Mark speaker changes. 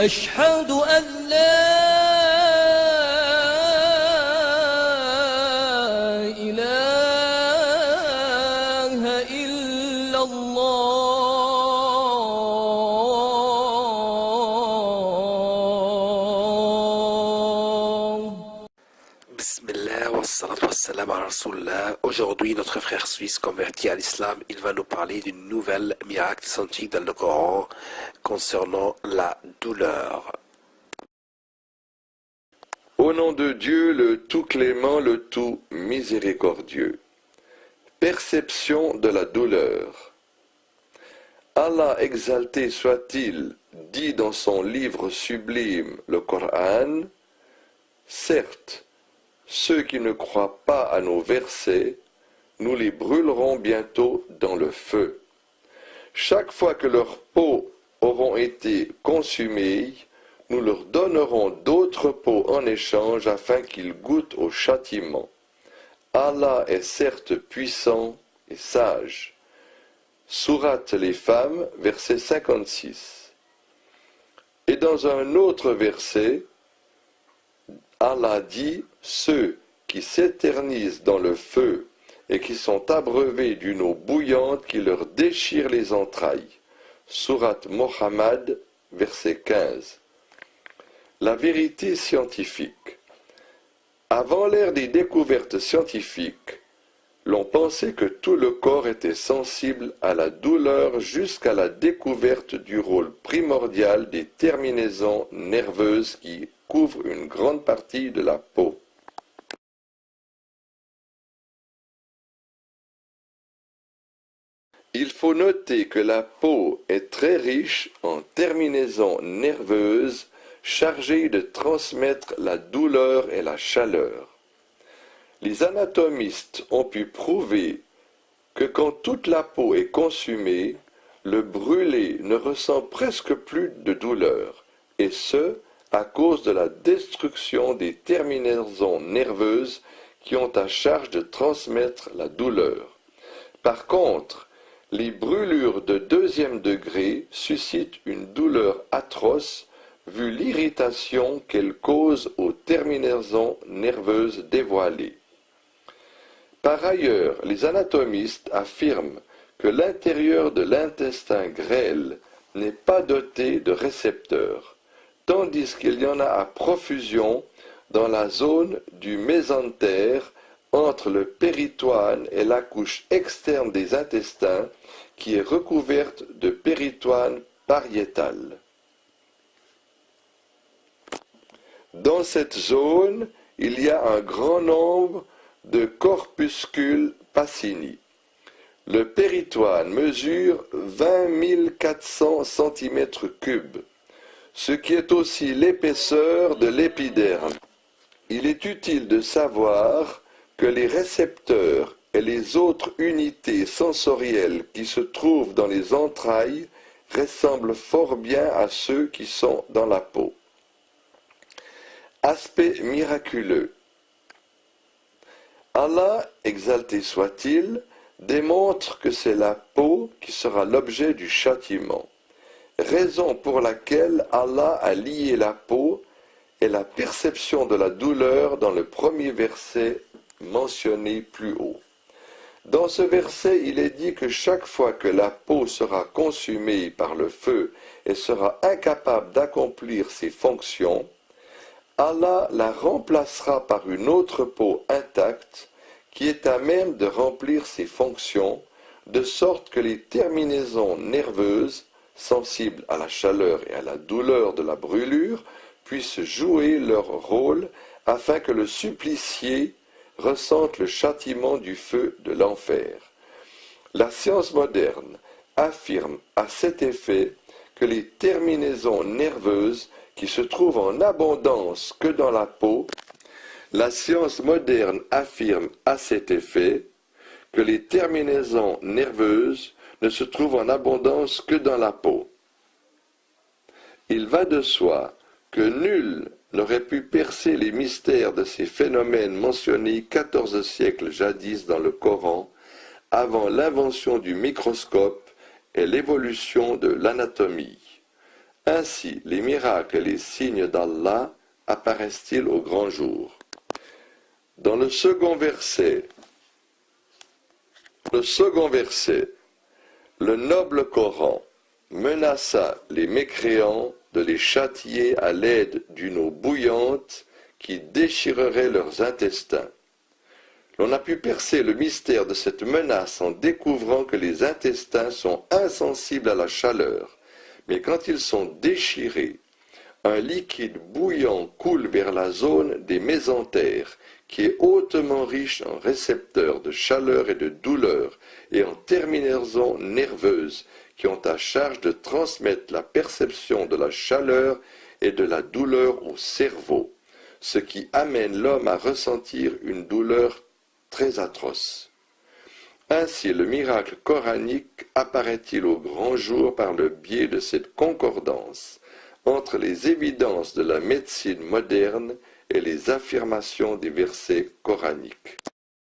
Speaker 1: أشهد أن لا إله إلا الله.
Speaker 2: Bismillah wa salatu wa salam ala Rasulullah. Aujourd'hui, notre frère suisse converti à l'islam, il va nous parler d'une nouvelle miracle scientifique dans le Coran concernant la douleur.
Speaker 3: Au nom de Dieu, le tout clément, le tout miséricordieux. Perception de la douleur. Allah exalté soit-il, dit dans son livre sublime, le Coran, certes, ceux qui ne croient pas à nos versets, nous les brûlerons bientôt dans le feu. Chaque fois que leurs peaux auront été consumées, nous leur donnerons d'autres peaux en échange afin qu'ils goûtent au châtiment. Allah est certes puissant et sage. Sourate les femmes, verset 56. Et dans un autre verset, Allah dit, ceux qui s'éternisent dans le feu et qui sont abreuvés d'une eau bouillante qui leur déchire les entrailles. Sourate Mohammed, verset 15. La vérité scientifique. Avant l'ère des découvertes scientifiques, l'on pensait que tout le corps était sensible à la douleur jusqu'à la découverte du rôle primordial des terminaisons nerveuses qui couvrent une grande partie de la peau. Il faut noter que la peau est très riche en terminaisons nerveuses chargées de transmettre la douleur et la chaleur. Les anatomistes ont pu prouver que quand toute la peau est consumée, le brûlé ne ressent presque plus de douleur, et ce, à cause de la destruction des terminaisons nerveuses qui ont à charge de transmettre la douleur. Par contre, les brûlures de deuxième degré suscitent une douleur atroce vu l'irritation qu'elles causent aux terminaisons nerveuses dévoilées. Par ailleurs, les anatomistes affirment que l'intérieur de l'intestin grêle n'est pas doté de récepteurs, tandis qu'il y en a à profusion dans la zone du mésentère entre le péritoine et la couche externe des intestins qui est recouverte de péritoine pariétal. Dans cette zone, il y a un grand nombre de corpuscules Pacini. Le péritoine mesure 20 400 cm3, ce qui est aussi l'épaisseur de l'épiderme. Il est utile de savoir que les récepteurs et les autres unités sensorielles qui se trouvent dans les entrailles ressemblent fort bien à ceux qui sont dans la peau. Aspect miraculeux. Allah, exalté soit-il, démontre que c'est la peau qui sera l'objet du châtiment, raison pour laquelle Allah a lié la peau et la perception de la douleur dans le premier verset mentionné plus haut. Dans ce verset, il est dit que chaque fois que la peau sera consumée par le feu et sera incapable d'accomplir ses fonctions, Allah la remplacera par une autre peau intacte qui est à même de remplir ses fonctions, de sorte que les terminaisons nerveuses, sensibles à la chaleur et à la douleur de la brûlure, puissent jouer leur rôle afin que le supplicié ressente le châtiment du feu de l'enfer. La science moderne affirme à cet effet que les terminaisons nerveuses qui se trouvent en abondance que dans la peau, la science moderne affirme à cet effet que les terminaisons nerveuses ne se trouvent en abondance que dans la peau. Il va de soi que nul n'aurait pu percer les mystères de ces phénomènes mentionnés 14 siècles jadis dans le Coran, avant l'invention du microscope et l'évolution de l'anatomie. Ainsi, les miracles et les signes d'Allah apparaissent-ils au grand jour. Dans le second verset, le noble Coran menaça les mécréants de les châtier à l'aide d'une eau bouillante qui déchirerait leurs intestins. On a pu percer le mystère de cette menace en découvrant que les intestins sont insensibles à la chaleur, mais quand ils sont déchirés, un liquide bouillant coule vers la zone des mésentères, qui est hautement riche en récepteurs de chaleur et de douleur et en terminaisons nerveuses qui ont à charge de transmettre la perception de la chaleur et de la douleur au cerveau, ce qui amène l'homme à ressentir une douleur très atroce. Ainsi, le miracle coranique apparaît-il au grand jour par le biais de cette concordance entre les évidences de la médecine moderne et les affirmations des versets coraniques.